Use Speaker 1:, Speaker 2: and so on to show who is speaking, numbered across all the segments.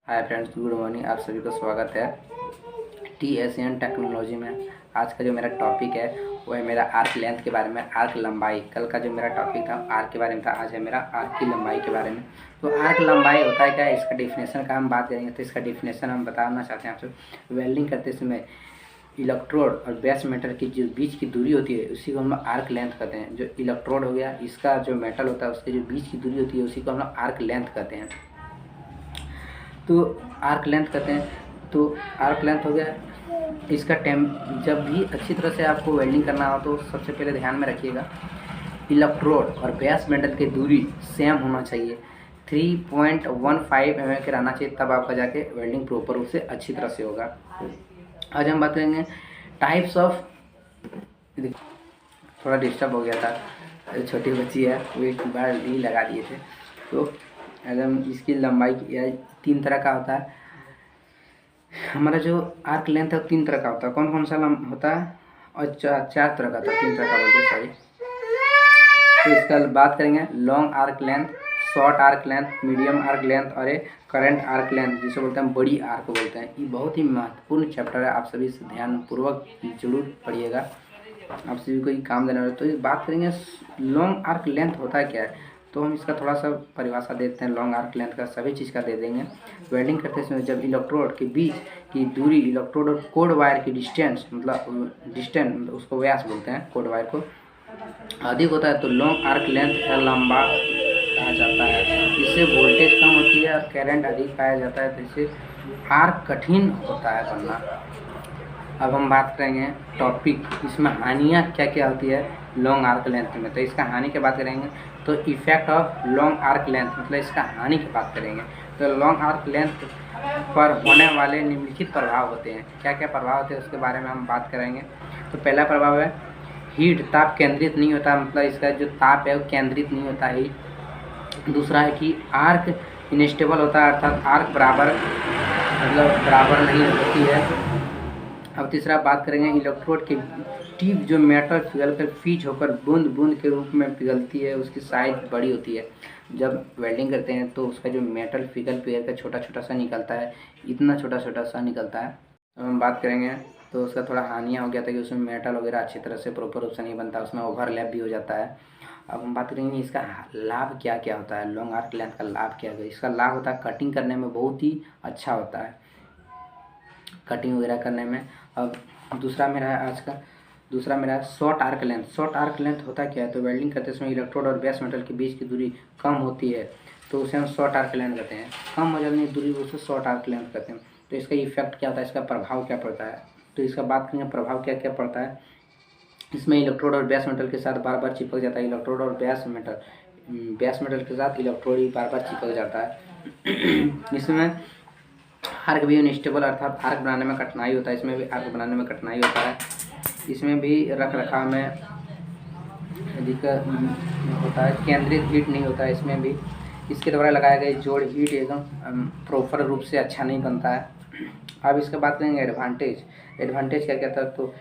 Speaker 1: Hi friends, good morning. आप सभी को स्वागत है TSN टेक्नोलॉजी में। आज का जो मेरा टॉपिक है वो है मेरा आर्क लेंथ के बारे में, आर्क लंबाई। कल का जो मेरा टॉपिक था आर्क के बारे में था, आज है मेरा आर्क की लंबाई के बारे में। तो आर्क लंबाई होता है क्या, इसका डेफिनेशन का हम बात करेंगे। तो इसका डेफिनेशन हम बताना चाहते हैं आपसे। वेल्डिंग करते समय इलेक्ट्रोड और बेस मेटल की जो बीच की दूरी होती है उसी को हम लोग आर्क लेंथ कहते हैं। जो इलेक्ट्रोड हो गया, इसका जो मेटल होता है उसके जो बीच की दूरी होती है उसी को हम लोग आर्क लेंथ कहते हैं। तो आर्क लेंथ कहते हैं। तो आर्क लेंथ हो गया इसका जब भी अच्छी तरह से आपको वेल्डिंग करना हो तो सबसे पहले ध्यान में रखिएगा इलेक्ट्रोड और बेस मेटल की दूरी सेम होना चाहिए। 3.15 mm के रहना चाहिए, तब आपका जाके वेल्डिंग प्रॉपर रूप से अच्छी तरह से होगा। आज हम बात करेंगे टाइप्स ऑफ। थोड़ा डिस्टर्ब हो गया था, छोटी बच्ची है वो एक बार ही लगा दिए थे। तो अगर हम इसकी लंबाई 3 तरह का होता है। हमारा जो आर्क लेंथ है 3 तरह का होता है। कौन कौन सा होता है? और 4 तरह का था, 3 तरह का बोलते, सॉरी। तो इसका बात करेंगे long arc length, short arc length, medium arc length और एक करंट आर्क लेंथ, जिसे बोलते हैं बड़ी आर्क बोलते हैं। ये बहुत ही महत्वपूर्ण चैप्टर है, आप सभी से ध्यानपूर्वक जरूर पढ़िएगा, आप सभी को ये काम देने वाला। तो ये बात करेंगे लॉन्ग आर्क लेंथ होता है क्या है। तो हम इसका थोड़ा सा परिभाषा देते हैं। लॉन्ग आर्क लेंथ का सभी चीज़ का दे देंगे। वेल्डिंग करते समय जब इलेक्ट्रोड के बीच की दूरी, इलेक्ट्रोड और कोड वायर की डिस्टेंस, मतलब उसको व्यास बोलते हैं, कोड वायर को, अधिक होता है तो लॉन्ग आर्क लेंथ या लंबा कहा जाता है। इससे वोल्टेज कम होती है और करंट अधिक पाया जाता है, तो इससे आर्क कठिन होता है बनना। अब हम बात करेंगे टॉपिक, इसमें हानियाँ क्या क्या होती है लॉन्ग आर्क लेंथ में। तो इसका हानि की बात करेंगे तो effect of long arc length, मतलब इसका हानि की बात करेंगे। तो लॉन्ग आर्क लेंथ पर होने वाले निम्नलिखित प्रभाव होते हैं। क्या क्या प्रभाव होते हैं उसके बारे में हम बात करेंगे। तो पहला प्रभाव है हीट, ताप केंद्रित नहीं होता, मतलब इसका जो ताप है वो केंद्रित नहीं होता है। दूसरा है कि आर्क इनस्टेबल होता है, अर्थात आर्क बराबर नहीं होती है। अब तीसरा बात करेंगे इलेक्ट्रोड की टिप जो मेटल पिघलकर फीज होकर बूंद बूंद के रूप में पिघलती है, उसकी साइज बड़ी होती है। जब वेल्डिंग करते हैं तो उसका जो मेटल पिघल कर छोटा छोटा सा निकलता है, इतना छोटा छोटा सा निकलता है। अब हम बात करेंगे तो उसका थोड़ा हानियाँ हो गया था कि उसमें मेटल वगैरह अच्छी तरह से प्रॉपर रूप से नहीं बनता, उसमें ओवरलैप भी हो जाता है। अब हम बात करेंगे इसका लाभ क्या क्या होता है। लॉन्ग आर्क लेंथ का लाभ क्या है? इसका लाभ होता है कटिंग करने में बहुत ही अच्छा होता है, कटिंग वगैरह करने में। अब दूसरा मेरा है short arc length. Short arc length होता क्या है? तो वेल्डिंग करते समय इलेक्ट्रोड और बेस मेटल के बीच की दूरी कम होती है, तो उसे हम शॉर्ट आर्क लेंथ कहते हैं। कम हो जाने की दूरी उसे शॉर्ट आर्क लेंथ कहते हैं। तो इसका इफेक्ट क्या होता है, इसका प्रभाव क्या पड़ता है? तो इसका बात करेंगे प्रभाव क्या क्या पड़ता है। इसमें इलेक्ट्रोड और बेस मेटल के साथ बार बार चिपक जाता है। इलेक्ट्रोड और बेस मेटल के साथ इलेक्ट्रोड ही बार बार चिपक जाता है। इसमें आर्क भी अनस्टेबल, अर्थात आर्क बनाने में कठिनाई होता है। इसमें भी आर्क बनाने में कठिनाई होता है। इसमें भी रख रखाव में दिक्कत होता है। केंद्रित हीट नहीं होता है इसमें भी। इसके द्वारा लगाए गए जोड़ हीट एकदम प्रॉपर रूप से अच्छा नहीं बनता है। अब इसके बात करेंगे एडवांटेज क्या क्या था। तो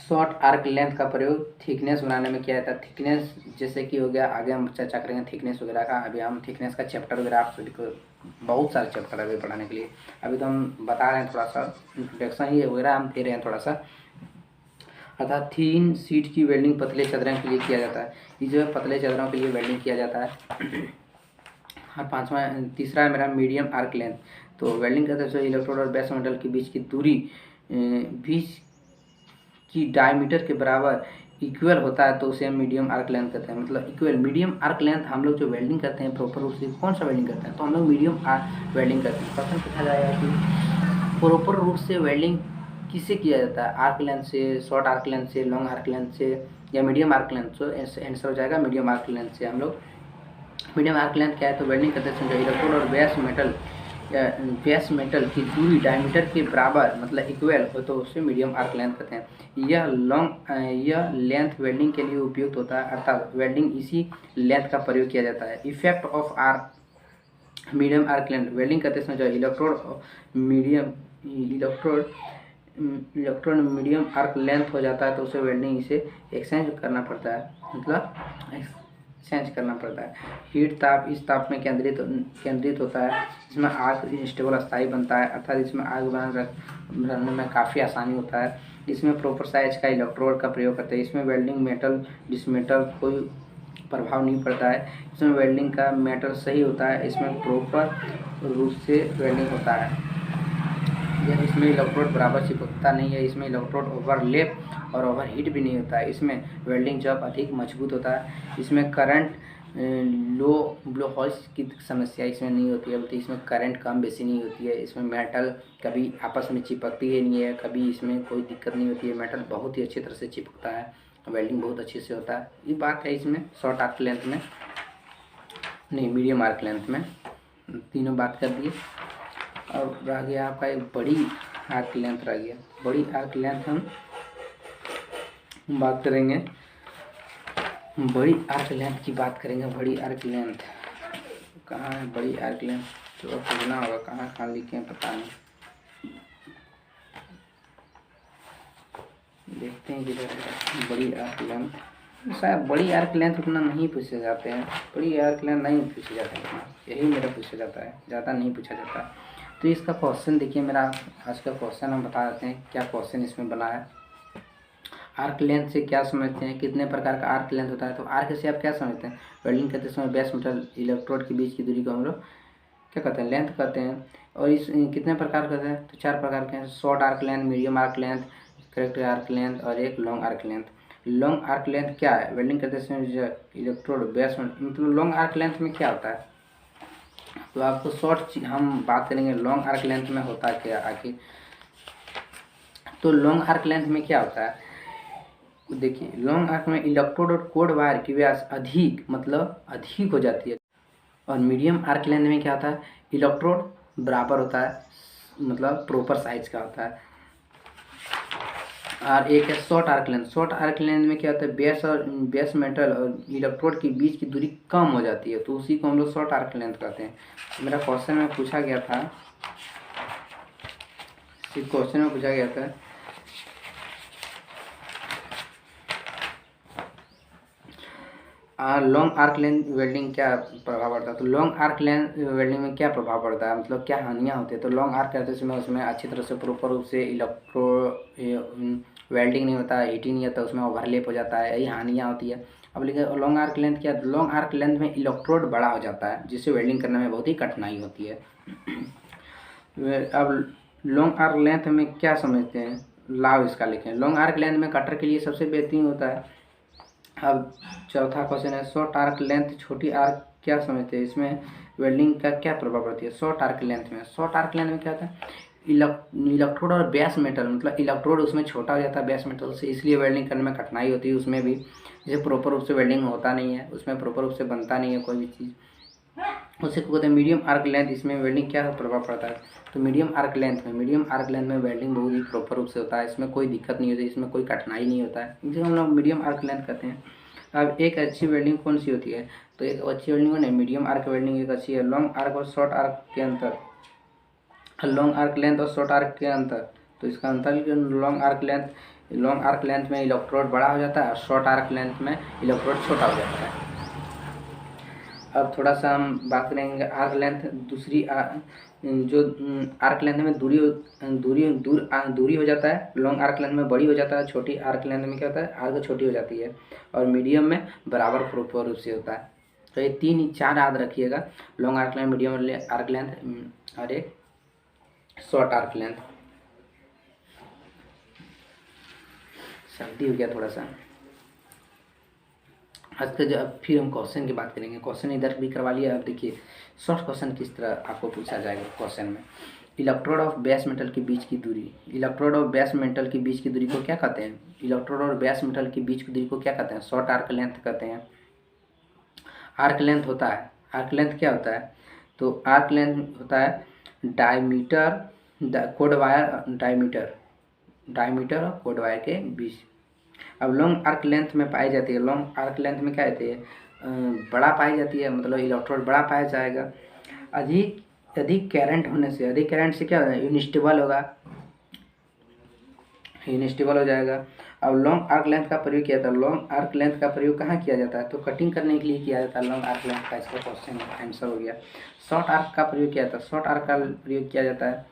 Speaker 1: शॉर्ट आर्क लेंथ का प्रयोग थिकनेस बनाने में किया जाता है। थिकनेस जैसे कि हो गया, आगे हम चर्चा करेंगे थिकनेस वगैरह का। अभी हम थिकनेस का चैप्टर वगैरह आप सभी को बहुत सारे चैप्टर अभी पढ़ाने के लिए, अभी तो हम बता रहे हैं, थोड़ा सा इंट्रोडक्शन ही वगैरह हम दे रहे हैं थोड़ा सा। अर्थात थीन सीट की वेल्डिंग पतले चदरों के लिए किया जाता है। ये जो है पतले चदरों के लिए वेल्डिंग किया जाता है। और तीसरा है मेरा मीडियम आर्क लेंथ। तो वेल्डिंग करते समय इलेक्ट्रोड और बेस मेटल के बीच की दूरी बीच की डायमीटर के बराबर इक्वल होता है, तो उसे हम मीडियम आर्क लेंथ कहते हैं। मतलब इक्वल मीडियम आर्क लेंथ हम लोग जो वेल्डिंग करते हैं प्रॉपर रूप से, कौन सा वेल्डिंग करते हैं, तो हम लोग मीडियम आर्क वेल्डिंग करते हैं। क्वेश्चन पूछा जाएगा कि प्रॉपर रूप से वेल्डिंग किससे किया जाता है, आर्क लेंथ से, शॉर्ट आर्क लेंथ से, लॉन्ग आर्क लेंथ से या मीडियम आर्क लेंथ से। आंसर हो जाएगा मीडियम आर्क लेंथ से। हम लोग मीडियम आर्क लेंथ क्या है, तो वेल्डिंग करते समय इलेक्ट्रोड और बेस मेटल की दूरी डायमीटर के बराबर मतलब इक्वल हो, तो उससे मीडियम आर्क लेंथ कहते हैं। यह लेंथ वेल्डिंग के लिए उपयुक्त होता है, अर्थात वेल्डिंग इसी लेंथ का प्रयोग किया जाता है। Effect of arc medium arc length, welding करते समय जो इलेक्ट्रोड मीडियम आर्क लेंथ हो जाता है, तो उसे वेल्डिंग इसे एक्सचेंज करना पड़ता है, मतलब चेंज करना पड़ता है। हीट ताप इस ताप में केंद्रित होता है, इसमें आग स्टेबल स्थायी बनता है, अर्थात इसमें आग बनाने में काफ़ी आसानी होता है। इसमें प्रॉपर साइज का इलेक्ट्रोड का प्रयोग करते हैं। इसमें वेल्डिंग मेटल डिसमेटल कोई प्रभाव नहीं पड़ता है। इसमें वेल्डिंग का मेटल सही होता है, इसमें प्रॉपर रूप से वेल्डिंग होता है। यह इसमें इलेक्ट्रोड बराबर चिपकता नहीं है, इसमें इलेक्ट्रोड ओवरलैप और ओवरहीट भी नहीं होता है। इसमें वेल्डिंग जॉब अधिक मजबूत होता है। इसमें करंट लो ब्लो होल्स की समस्या इसमें नहीं होती है, बल्कि इसमें करंट कम बेसी नहीं होती है। इसमें मेटल कभी आपस में चिपकती ही नहीं है, कभी इसमें कोई दिक्कत नहीं होती है। मेटल बहुत ही अच्छी तरह से चिपकता है, वेल्डिंग बहुत अच्छे से होता है। ये बात है इसमें शॉर्ट आर्क लेंथ में, नहीं मीडियम आर्क लेंथ में। तीनों बात कर दिए। और रह गया आपका एक बड़ी आर्क लेंथ रह गया। बड़ी आर्क लेंथ हम बात करेंगे, बड़ी आर्क लेंथ की बात करेंगे। बड़ी आर्क लेंथ कहाँ है? बड़ी आर्क लेंथ तो खोजना होगा, कहाँ कहाँ लिखे हैं पता नहीं, देखते हैं किधर है। बड़ी आर्क लेंथ शायद बड़ी आर्क लेंथ उतना नहीं पूछे जाते हैं, बड़ी आर्क लेंथ नहीं पूछे जाते हैं, यही मेरा पूछा जाता है, ज़्यादा नहीं पूछा जाता है। तो इसका क्वेश्चन देखिए, मेरा आज का क्वेश्चन हम बता देते हैं क्या क्वेश्चन इसमें बना है। आर्क लेंथ से क्या समझते हैं, कितने प्रकार का आर्क लेंथ होता है? तो आर्क से आप क्या समझते हैं? वेल्डिंग करते समय बेस मेटल इलेक्ट्रोड के बीच की दूरी को हम लोग क्या कहते हैं? लेंथ कहते हैं। और इस कितने प्रकार कहते हैं? तो 4 प्रकार के हैं। Short arc length, medium arc length, correct arc length और एक long arc length. Long arc length क्या है? वेल्डिंग करते समय इलेक्ट्रोड बेस मतलब लॉन्ग आर्क लेंथ में क्या होता है? तो आपको शॉर्ट हम बात करेंगे लॉन्ग आर्क लेंथ में होता है क्या आखिर। तो लॉन्ग आर्क लेंथ में क्या होता है देखिए, लॉन्ग आर्क में इलेक्ट्रोड और कोड वायर की व्यास अधिक मतलब अधिक हो जाती है। और मीडियम आर्क लेंथ में क्या होता है? इलेक्ट्रोड बराबर होता है, मतलब प्रॉपर साइज का होता है। और एक है short arc length. Short arc length में क्या होता है? बेस मेटल और इलेक्ट्रोड के बीच की दूरी कम हो जाती है, तो उसी को हम लोग शॉर्ट आर्क लेंथ कहते हैं। मेरा क्वेश्चन में पूछा गया था, क्वेश्चन में पूछा गया था लॉन्ग आर्क लेंथ वेल्डिंग क्या प्रभाव पड़ता है? तो लॉन्ग आर्क लेंथ वेल्डिंग में क्या प्रभाव पड़ता है, मतलब क्या हानियाँ होती है? तो लॉन्ग आर्क करते समय उसमें अच्छी तरह से प्रॉपर रूप से वेल्डिंग नहीं होता है, हीटिंग नहीं होता, उसमें ओवरलैप हो जाता है, यही हानियाँ होती है। अब लेकिन लॉन्ग आर्क लेंथ क्या? लॉन्ग आर्क लेंथ में इलेक्ट्रोड बड़ा हो जाता है, जिससे वेल्डिंग करने में बहुत ही कठिनाई होती है। अब लॉन्ग आर्क लेंथ में क्या समझते हैं, लाभ इसका लिखें। लॉन्ग आर्क लेंथ में कटर के लिए सबसे बेहतरीन होता है। अब चौथा क्वेश्चन है शॉर्ट आर्क लेंथ, छोटी आर्क क्या समझते हैं? इसमें वेल्डिंग का क्या प्रभाव पड़ती है शॉर्ट आर्क लेंथ में? शॉर्ट आर्क लेंथ में क्या होता है? इलेक्ट्रोड और बेस मेटल, मतलब इलेक्ट्रोड उसमें छोटा हो जाता है बेस मेटल से, इसलिए वेल्डिंग करने में कठिनाई होती है। उसमें भी जैसे प्रॉपर रूप से वेल्डिंग होता नहीं है, उसमें प्रॉपर रूप से बनता नहीं है कोई भी चीज़, उसे को कहते हैं मीडियम आर्क लेंथ। इसमें वेल्डिंग क्या प्रभाव पड़ता है? तो मीडियम आर्क लेंथ में वेल्डिंग बहुत ही प्रॉपर रूप से होता है, इसमें कोई दिक्कत नहीं होती, इसमें कोई कठिनाई नहीं होता है, जिसे हम लोग मीडियम आर्क लेंथ कहते हैं। अब एक अच्छी वेल्डिंग कौन सी होती है? तो एक अच्छी वेल्डिंग कौन है? मीडियम आर्क वेल्डिंग एक अच्छी है। लॉन्ग आर्क और शॉर्ट आर्क के अंतर, लॉन्ग आर्क लेंथ और शॉर्ट आर्क के अंतर, तो इसका अंतर लॉन्ग आर्क लेंथ में इलेक्ट्रोड बड़ा हो जाता है और शॉर्ट आर्क लेंथ में इलेक्ट्रोड छोटा हो जाता है। अब थोड़ा सा हम बात करेंगे आर्क लेंथ, जो आर्क लेंथ में दूरी हो जाता है, लॉन्ग आर्क लेंथ में बड़ी हो जाता है, छोटी आर्क लेंथ में क्या होता है? आर्क छोटी हो जाती है, और मीडियम में बराबर प्रॉपर रूप से होता है। तो ये 3-4 याद रखिएगा, long arc length, medium arc length और एक शॉर्ट आर्क लेंथ। सर्दी हो गया थोड़ा सा आज का। जब फिर हम क्वेश्चन की बात करेंगे, क्वेश्चन इधर भी करवा लिया। अब देखिए शॉर्ट क्वेश्चन किस तरह आपको पूछा जाएगा क्वेश्चन में। इलेक्ट्रोड और बेस मेटल के बीच की दूरी, इलेक्ट्रोड और बेस मेटल के बीच की दूरी को क्या कहते हैं? इलेक्ट्रोड और बेस मेटल के बीच की दूरी को क्या कहते हैं? शॉर्ट आर्क लेंथ कहते हैं। आर्क लेंथ होता है, आर्क लेंथ क्या होता है? तो आर्क लेंथ होता है डायमीटर कोड वायर, डायमीटर और कोड वायर के बीच। अब लॉन्ग आर्क लेंथ में पाई जाती है, लॉन्ग आर्क लेंथ में क्या होती है? बड़ा पाई जाती है, मतलब इलेक्ट्रोड बड़ा पाया जाएगा। अधिक करंट होने से, अधिक करंट से क्या होगा? अनस्टेबल होगा, इनस्टेबल हो जाएगा। अब लॉन्ग आर्क लेंथ का प्रयोग किया जाता है। लॉन्ग आर्क लेंथ का प्रयोग कहाँ किया जाता है? तो कटिंग करने के लिए किया जाता है लॉन्ग आर्क लेंथ का। इसका क्वेश्चन आंसर हो गया। शॉर्ट आर्क का प्रयोग किया जाता है। शॉर्ट आर्क का प्रयोग किया जाता है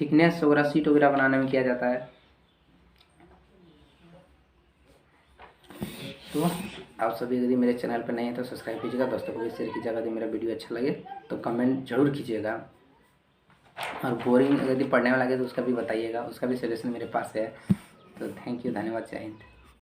Speaker 1: थिकनेस वगैरह सीट वगैरह बनाने में किया जाता है। तो आप सभी यदि मेरे चैनल पर नए हैं तो सब्सक्राइब कीजिएगा, दोस्तों को भी शेयर कीजिएगा। यदि मेरा वीडियो अच्छा लगे तो कमेंट जरूर कीजिएगा, और बोरिंग यदि पढ़ने में लगे तो उसका भी बताइएगा, उसका भी सजेशन मेरे पास है। तो थैंक यू, धन्यवाद, जय हिंद।